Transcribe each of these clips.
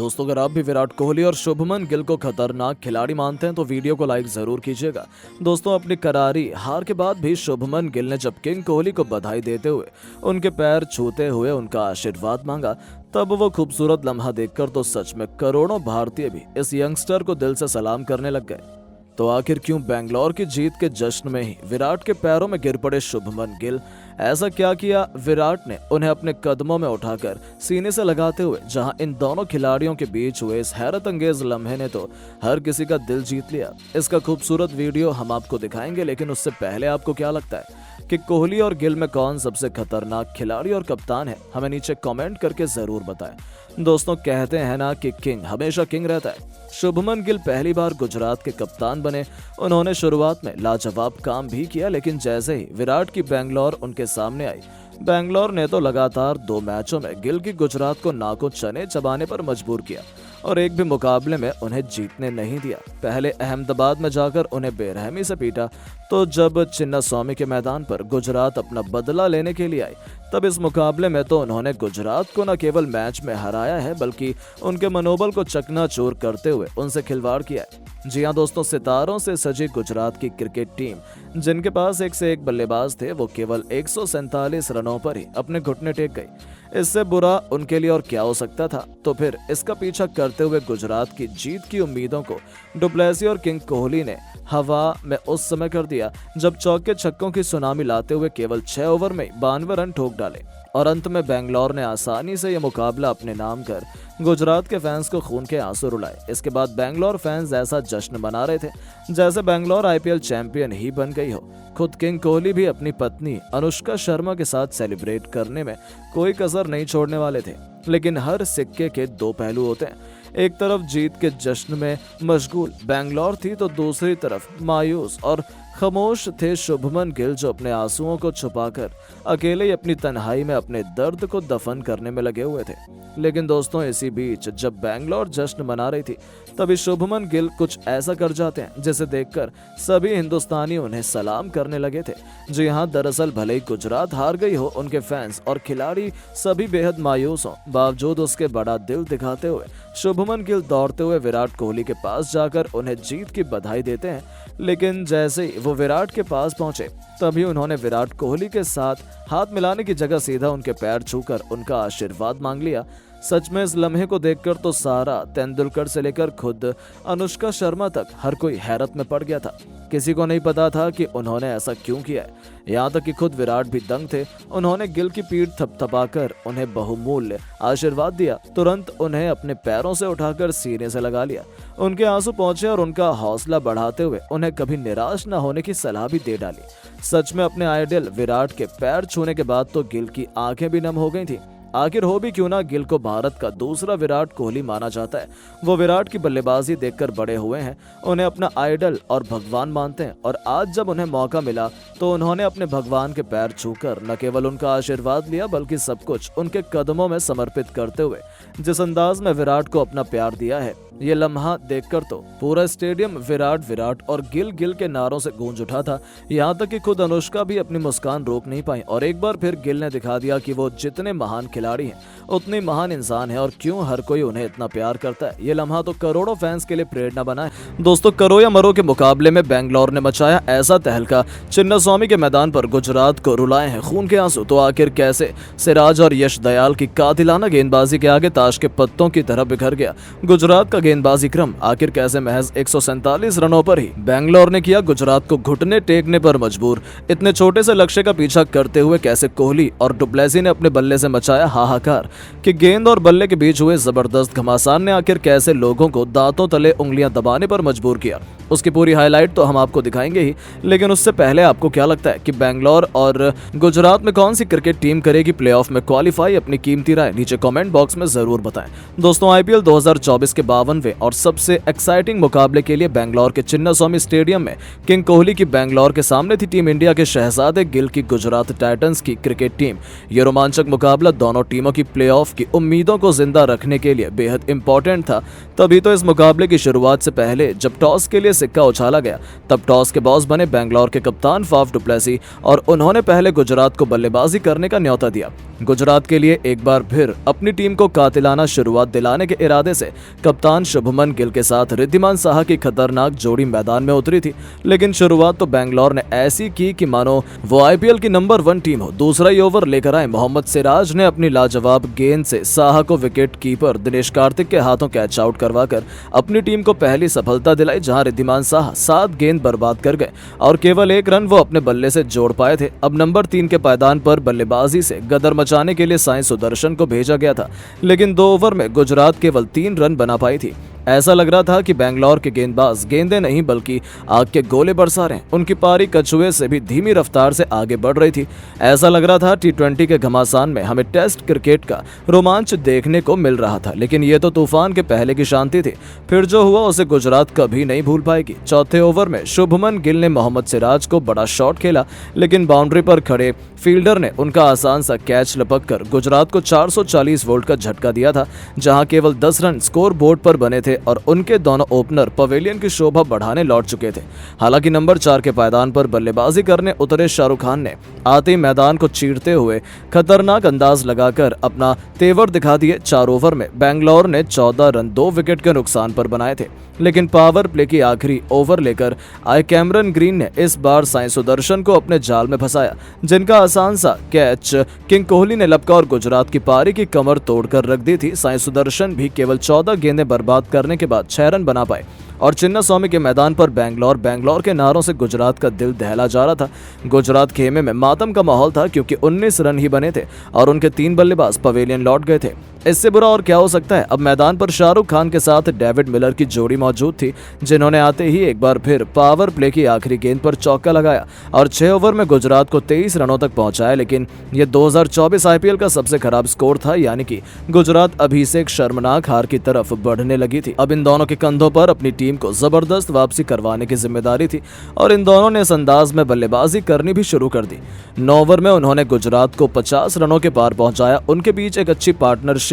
दोस्तों, अगर आप भी विराट कोहली और शुभमन गिल को खतरनाक खिलाड़ी मानते हैं तो वीडियो को लाइक जरूर कीजिएगा। दोस्तों, अपनी करारी हार के बाद भी शुभमन गिल ने जब किंग कोहली को बधाई देते हुए उनके पैर छूते हुए उनका आशीर्वाद मांगा, तब वो खूबसूरत लम्हा देखकर तो सच में करोड़ों भारतीय भी इस यंगस्टर को दिल से सलाम करने लग गए। तो आखिर क्यों बेंगलोर की जीत के जश्न में ही विराट के पैरों में गिर पड़े शुभमन गिल? ऐसा क्या किया विराट ने उन्हें अपने कदमों में उठाकर सीने से लगाते हुए, जहां इन दोनों खिलाड़ियों के बीच हुए इस हैरत अंगेज लम्हे ने तो हर किसी का दिल जीत लिया। इसका खूबसूरत वीडियो हम आपको दिखाएंगे, लेकिन उससे पहले आपको क्या लगता है कि कोहली और गिल में कौन सबसे खतरनाक खिलाड़ी और कप्तान है? हमें नीचे कमेंट करके जरूर बताएं। दोस्तों, कहते हैं ना कि किंग हमेशा किंग रहता है। शुभमन गिल पहली बार गुजरात के कप्तान बने। उन्होंने शुरुआत में लाजवाब काम भी किया, लेकिन जैसे ही विराट की बेंगलोर उनके सामने आई, बेंगलोर ने तो लगातार 2 मैचों में गिल की गुजरात को नाको चने चबाने पर मजबूर किया और एक भी मुकाबले में उन्हें जीतने नहीं दिया। पहले अहमदाबाद में जाकर उन्हें बेरहमी से पीटा, तो जब चिन्नास्वामी के मैदान पर गुजरात अपना बदला लेने के लिए आई, तब इस मुकाबले में तो उन्होंने गुजरात को न केवल मैच में हराया है, बल्कि उनके मनोबल को चकनाचूर करते हुए उनसे खिलवाड़ किया है। जी हाँ दोस्तों, सितारों से सजी गुजरात की क्रिकेट टीम, जिनके पास एक से एक बल्लेबाज थे, वो केवल 147 रनों पर ही अपने घुटने टेक गई। इससे बुरा उनके लिए और क्या हो सकता था? तो फिर इसका पीछा करते हुए गुजरात की जीत की उम्मीदों को डुप्लेसी और किंग कोहली ने हवा में उस समय कर दिया, जब चौके छक्कों की सुनामी लाते हुए केवल 6 ओवर में 92 रन ठोक डाले और अंत में बेंगलोर ने आसानी से यह मुकाबला अपने नाम कर गुजरात के फैंस को खून के आंसू रुलाए। इसके बाद बेंगलोर फैंस ऐसा जश्न मना रहे थे जैसे बेंगलोर आईपीएल चैंपियन ही बन गई हो। खुद किंग कोहली भी अपनी पत्नी अनुष्का शर्मा के साथ सेलिब्रेट करने में कोई कसर नहीं छोड़ने वाले थे। लेकिन हर सिक्के के 2 पहलू होते हैं। एक तरफ जीत के जश्न में मशगूल बेंगलोर थी, तो दूसरी तरफ मायूस और खामोश थे शुभमन गिल, जो अपने आंसुओं को छुपाकर अकेले ही अपनी तन्हाई में अपने दर्द को दफन करने में लगे हुए थे। लेकिन दोस्तों, इसी बीच जब बेंगलोर जश्न मना रही थी, तभी शुभमन गिल कुछ ऐसा कर जाते हैं जिसे देखकर सभी हिंदुस्तानी उन्हें सलाम करने लगे थे। जी हाँ, दरअसल भले ही गुजरात हार गई हो, उनके फैंस और खिलाड़ी सभी बेहद मायूस हों, बावजूद उसके बड़ा दिल दिखाते हुए शुभमन गिल दौड़ते हुए विराट कोहली के पास जाकर उन्हें जीत की बधाई देते हैं। लेकिन जैसे ही वो विराट के पास पहुंचे, तभी उन्होंने विराट कोहली के साथ हाथ मिलाने की जगह सीधा उनके पैर छूकर उनका आशीर्वाद मांग लिया। सच में इस लम्हे को देखकर तो सारा तेंदुलकर से लेकर खुद अनुष्का शर्मा तक हर कोई हैरत में पड़ गया था। किसी को नहीं पता था कि उन्होंने ऐसा क्यों किया है। यहाँ तक कि खुद विराट भी दंग थे। उन्होंने गिल की पीठ थपथपाकर उन्हें बहुमूल्य आशीर्वाद दिया, तुरंत उन्हें अपने पैरों से उठाकर सीने से लगा लिया। उनके आंसू पहुंचे और उनका हौसला बढ़ाते हुए उन्हें कभी निराश न होने की सलाह भी दे डाली। सच में अपने आइडल विराट के पैर छूने के बाद तो गिल की आंखें भी नम हो गई थी। आखिर हो भी क्यों ना, गिल को भारत का दूसरा विराट कोहली माना जाता है। वो विराट की बल्लेबाजी देखकर बड़े हुए हैं, उन्हें अपना आइडल और भगवान मानते हैं, और आज जब उन्हें मौका मिला तो उन्होंने अपने भगवान के पैर छूकर न केवल उनका आशीर्वाद लिया, बल्कि सब कुछ उनके कदमों में समर्पित करते हुए जिस अंदाज में विराट को अपना प्यार दिया है, ये लम्हा देखकर तो पूरा स्टेडियम विराट विराट और गिल गिल के नारों से गूंज उठा था। यहाँ तक कि खुद अनुष्का भी अपनी मुस्कान रोक नहीं पाई और एक बार फिर गिल ने दिखा दिया कि वो जितने महान खिलाड़ी हैं, उतने महान इंसान है और क्यों हर कोई उन्हें इतना प्यार करता है। ये लम्हा तो करोड़ों फैंस के लिए प्रेरणा बना है। दोस्तों, करो या मरो के मुकाबले में बेंगलोर ने मचाया ऐसा तहलका, चिन्नास्वामी के मैदान पर गुजरात को रुलाए हैं खून के आंसू। तो आखिर कैसे सिराज और यश दयाल की कातिलाना गेंदबाजी के आगे ताश के पत्तों की तरह बिखर गया गुजरात का गेंदबाजी क्रम? आखिर कैसे महज 147 रनों पर ही बेंगलोर ने किया गुजरात को घुटने टेकने पर मजबूर? इतने छोटे से लक्ष्य का पीछा करते हुए कैसे कोहली और डुप्लेसी ने अपने बल्ले से मचाया हाहाकार कि गेंद और बल्ले के बीच हुए जबरदस्त घमासान ने आखिर कैसे लोगों को दांतों तले उंगलियां दबाने पर मजबूर किया? उसकी पूरी हाईलाइट तो हम आपको दिखाएंगे ही, लेकिन उससे पहले आपको क्या लगता है कि बेंगलोर और गुजरात में कौन सी क्रिकेट टीम करेगी प्लेऑफ में क्वालिफाई? अपनी कीमती राय नीचे कमेंट बॉक्स में जरूर बताएं। दोस्तों, आईपीएल 2024 के 52वें और सबसे एक्साइटिंग मुकाबले के लिए बेंगलोर के चिन्नास्वामी स्टेडियम में किंग कोहली की बेंगलोर के सामने थी टीम इंडिया के शहजादे गिल की गुजरात टाइटंस की क्रिकेट टीम। ये रोमांचक मुकाबला दोनों दोनों टीमों की प्लेऑफ की उम्मीदों को जिंदा रखने के लिए बेहद इंपॉर्टेंट था। तभी तो इस मुकाबले की शुरुआत से पहले जब टॉस के लिए सिक्का उछाला गया, तब टॉस के बॉस बने बेंगलोर के कप्तान फाफ डु प्लेसी और उन्होंने पहले गुजरात को बल्लेबाजी करने का न्योता दिया। गुजरात के लिए एक बार फिर अपनी टीम को कातिलाना शुरुआत दिलाने के इरादे से कप्तान शुभमन गिल के साथ रिद्धिमान साहा की खतरनाक जोड़ी मैदान में उतरी थी। लेकिन शुरुआत तो बेंगलोर ने ऐसी की कि मानो वो आईपीएल की नंबर 1 टीम हो। दूसरा ही ओवर लेकर आए मोहम्मद सिराज ने अपनी लाजवाब गेंद से साहा को विकेट कीपर दिनेश कार्तिक के हाथों कैच आउट करवाकर अपनी टीम को पहली सफलता दिलाई, जहां रिद्धिमान साहा 7 गेंद बर्बाद कर गए और केवल 1 रन वो अपने बल्ले से जोड़ पाए थे। अब नंबर 3 के पायदान पर बल्लेबाजी से गदर मचाने के लिए साई सुदर्शन को भेजा गया था, लेकिन 2 ओवर में गुजरात केवल 3 रन बना पाई थी। ऐसा लग रहा था कि बेंगलोर के गेंदबाज गेंदें नहीं बल्कि आग के गोले बरसा रहे हैं। उनकी पारी कछुए से भी धीमी रफ्तार से आगे बढ़ रही थी। ऐसा लग रहा था T20 के घमासान में हमें टेस्ट क्रिकेट का रोमांच देखने को मिल रहा था। लेकिन ये तो तूफान के पहले की शांति थी। फिर जो हुआ उसे गुजरात कभी नहीं भूल पाएगी। चौथे ओवर में शुभमन गिल ने मोहम्मद सिराज को बड़ा शॉट खेला, लेकिन बाउंड्री पर खड़े फील्डर ने उनका आसान सा कैच लपक कर गुजरात को 440 वोल्ट का झटका दिया था, जहां केवल 10 रन स्कोर बोर्ड पर बने थे और उनके दोनों ओपनर पवेलियन की शोभा बढ़ाने लौट चुके थे। हालांकि नंबर 4 के पायदान पर बल्लेबाजी करने उतरे शाहरुख खान ने आते ही मैदान को चीरते हुए खतरनाक अंदाज लगाकर अपना तेवर दिखा दिए। 4 ओवर में बेंगलोर ने 14 रन 2 विकेट के नुकसान पर बनाए थे, लेकिन पावर प्ले की आखिरी ओवर लेकर आए कैमरन ग्रीन ने इस बार साई सुदर्शन को अपने जाल में फंसाया, जिनका आसान सा कैच किंग कोहली ने लपका और गुजरात की पारी की कमर तोड़कर रख दी थी। साई सुदर्शन भी केवल 14 गेंदें बर्बाद करने के बाद 6 रन बना पाए और चिन्नास्वामी के मैदान पर बेंगलोर के नारों से गुजरात का दिल दहला जा रहा था। गुजरात खेमे में मातम का माहौल था, क्योंकि 19 रन ही बने थे और उनके 3 बल्लेबाज पवेलियन लौट गए थे। इससे बुरा और क्या हो सकता है। अब मैदान पर शाहरुख खान के साथ डेविड मिलर की जोड़ी मौजूद थी, जिन्होंने आते ही एक बार फिर पावर प्ले की आखिरी गेंद पर चौका लगाया और 6 ओवर में गुजरात को 23 रनों तक पहुंचाया। लेकिन यह 2024 आईपीएल का सबसे खराब स्कोर था, यानी कि गुजरात अभी से एक शर्मनाक हार की तरफ बढ़ने लगी थी। अब इन दोनों के कंधों पर अपनी टीम को जबरदस्त वापसी करवाने की जिम्मेदारी थी और इन दोनों ने इस अंदाज में बल्लेबाजी करनी भी शुरू कर दी। 9 ओवर में उन्होंने गुजरात को 50 रनों के पार पहुंचाया। उनके बीच एक अच्छी पार्टनरशिप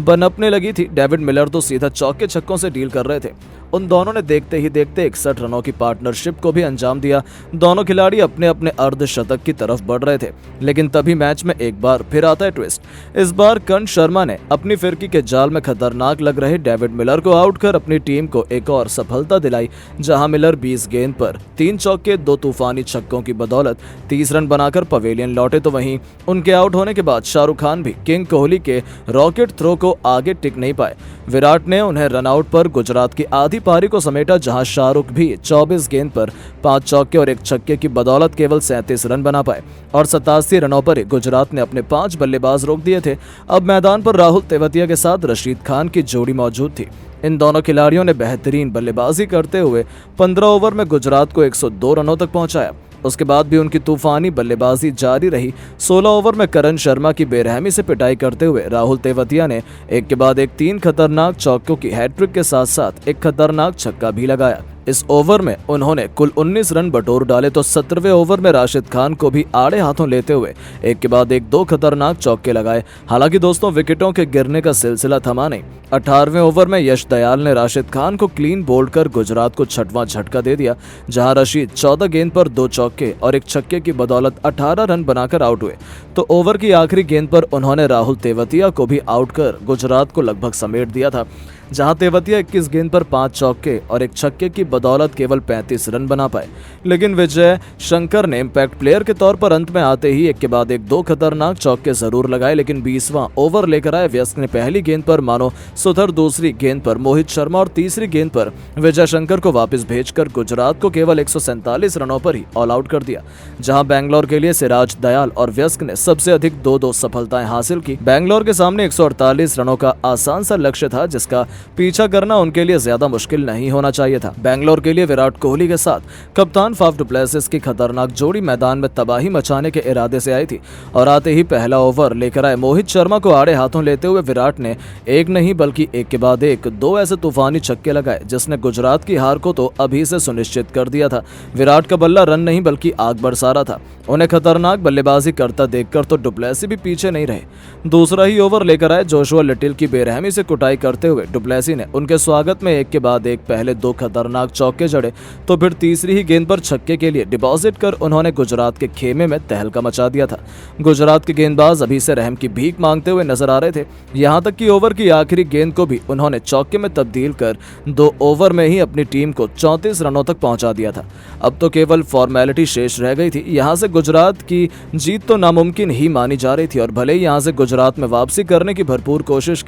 बनने लगी थी। डेविड मिलर तो सीधा चौके छक्कों से डील कर रहे थे। उन दोनों ने देखते ही देखते 61 रनों की पार्टनरशिप को भी अंजाम दिया। दोनों खिलाड़ी अपने अपने अर्धशतक की तरफ बढ़ रहे थे, लेकिन तभी मैच में एक बार फिर आता है ट्विस्ट। इस बार कंठ शर्मा ने अपनी फिरकी के जाल में खतरनाक लग रहे डेविड मिलर को आउट कर अपनी टीम को एक और सफलता दिलाई, जहां मिलर 20 गेंद पर 3 चौके 2 तूफानी छक्कों की बदौलत 30 रन बनाकर पवेलियन लौटे। तो वहीं उनके आउट होने के बाद शाहरुख खान भी किंग कोहली के रॉकेट थ्रो को आगे टिक नहीं पाए। विराट ने उन्हें रनआउट पर गुजरात की आधी पारी को समेटा, जहां शाहरुख भी 24 गेंद पर 5 चौके और 1 छक्के की बदौलत केवल 37 रन बना पाए और 87 रनों पर गुजरात ने अपने 5 बल्लेबाज रोक दिए थे। अब मैदान पर राहुल तेवतिया के साथ रशीद खान की जोड़ी मौजूद थी। इन दोनों खिलाड़ियों ने बेहतरीन बल्लेबाजी करते हुए 15 ओवर में गुजरात को 102 रनों तक पहुंचाया। उसके बाद भी उनकी तूफानी बल्लेबाजी जारी रही। 16 ओवर में करण शर्मा की बेरहमी से पिटाई करते हुए राहुल तेवतिया ने एक के बाद एक 3 खतरनाक चौकों की हैट्रिक के साथ साथ एक खतरनाक छक्का भी लगाया। इस ओवर में उन्होंने कुल 19 रन बटोर डाले तो 17वें ओवर में राशिद खान को भी आड़े हाथों लेते हुए एक के बाद एक 2 खतरनाक चौके लगाए। हालांकि दोस्तों, विकेटों के गिरने का सिलसिला थमा नहीं। 18वें ओवर में यश दयाल ने राशिद खान को क्लीन बोल्ड कर गुजरात को 6वां झटका दे दिया, जहां रशीद 14 गेंद पर 2 चौके और 1 छक्के की बदौलत 18 रन बनाकर आउट हुए। तो ओवर की आखिरी गेंद पर उन्होंने राहुल तेवतिया को भी आउट कर गुजरात को लगभग समेट दिया था, जहां तेवतिया 21 गेंद पर 5 चौके और 1 छक्के की बदौलत केवल 35 रन बना पाए। लेकिन विजय शंकर ने इम्पैक्ट प्लेयर के तौर पर अंत में आते ही एक के बाद एक 2 खतरनाक चौके जरूर लगाए। लेकिन 20वां ओवर लेकर आए व्यस्क ने पहली गेंद पर मानो सुथर, दूसरी गेंद पर मोहित शर्मा और तीसरी गेंद पर विजय शंकर को वापस भेजकर गुजरात को केवल 147 रनों पर ही ऑल आउट कर दिया, जहां बेंगलोर के लिए सिराज, दयाल और व्यस्क ने सबसे अधिक 2-2 सफलताएं हासिल की। बेंगलोर के सामने 148 रनों का आसान सा लक्ष्य था, जिसका पीछा करना उनके लिए ज्यादा मुश्किल नहीं होना चाहिए था। बेंगलोर के लिए विराट कोहली के साथ कप्तान फाफ डु प्लेसिस की खतरनाक जोड़ी मैदान में तबाही मचाने के इरादे से आई थी और आते ही पहला ओवर लेकर आए मोहित शर्मा को आड़े हाथों लेते हुए विराट ने एक नहीं बल्कि एक के बाद एक दो ऐसे तूफानी छक्के लगाए जिसने गुजरात की हार को तो अभी से सुनिश्चित कर दिया था। विराट का बल्ला रन नहीं बल्कि आग बरसा रहा था। उन्हें खतरनाक बल्लेबाजी करता देखकर तो डुप्लेसी भी पीछे नहीं रहे। दूसरा ही ओवर लेकर आए जोशुआ लिटिल की बेरहमी से कुटाई करते हुए डुप्लेसी ने उनके स्वागत में एक के बाद एक पहले दो खतरनाक चौके जड़े तो फिर तीसरी ही गेंद पर छक्के के लिए डिपॉजिट कर उन्होंने गुजरात के खेमे में तहलका मचा दिया था। गुजरात के गेंदबाज अभी से रहम की भीख मांगते हुए नजर आ रहे थे। यहां तक कि ओवर की आखिरी गेंद को भी उन्होंने चौके में तब्दील कर 2 ओवर में ही अपनी टीम को 34 रनों तक पहुंचा दिया था। अब तो केवल फॉर्मेलिटी शेष रह गई थी। यहां से गुजरात की जीत तो नामुमकिन ही मानी जा रही थी और भले ही यहां से गुजरात में वापसी करने की भरपूर कोशिश